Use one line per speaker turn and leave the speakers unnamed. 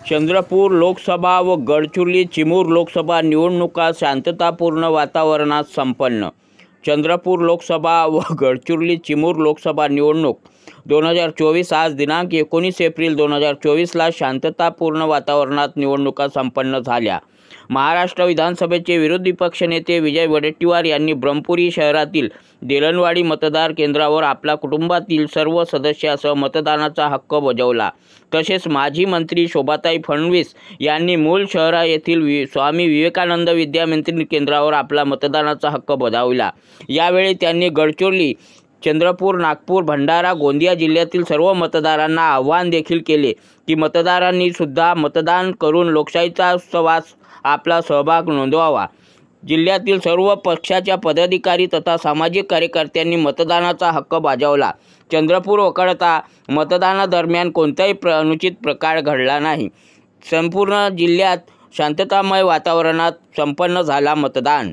चंद्रपूर लोकसभा व गडचिरोली चिमूर लोकसभा निवडणुका शांततापूर्ण वातावरणात संपन्न। चंद्रपूर लोकसभा व गडचिरोली चिमूर लोकसभा निवडणूक 2024 आज दिनांक 19 एप्रिल 2024 ला शांततापूर्ण वातावरणात निवडणुका संपन्न झाल्या। महाराष्ट्र विधानसभेचे विरोधी पक्षनेते विजय वडेट्टीवार यांनी ब्रह्मपुरी शहरातील देलनवाडी मतदार केंद्रावर आपल्या कुटुंबातील सर्व सदस्यासह मतदानाचा हक्क बजावला। तसेच माजी मंत्री शोभाताई फडणवीस यांनी मूल शहरा येथील स्वामी विवेकानंद विद्यामंदिर केंद्रावर आपला मतदानाचा हक्क बजावला। यावेळी त्यांनी गडचिरोली, चंद्रपूर, नागपूर, भंडारा, गोंदिया जिल्ह्यातील सर्व मतदारांना आवाहन देखील केले की मतदारांनी सुद्धा मतदान करून लोकशाहीच्या उत्सवात आपला सहभाग नोंदवावा। जिल्ह्यातील सर्व पक्षाच्या पदाधिकारी तथा सामाजिक कार्यकर्त्यांनी मतदानाचा हक्क बजावला। चंद्रपूर वगळता मतदानादरम्यान कोणताही अनुचित प्रकार घडला नाही। संपूर्ण जिल्ह्यात शांततामय वातावरणात संपन्न झाला मतदान।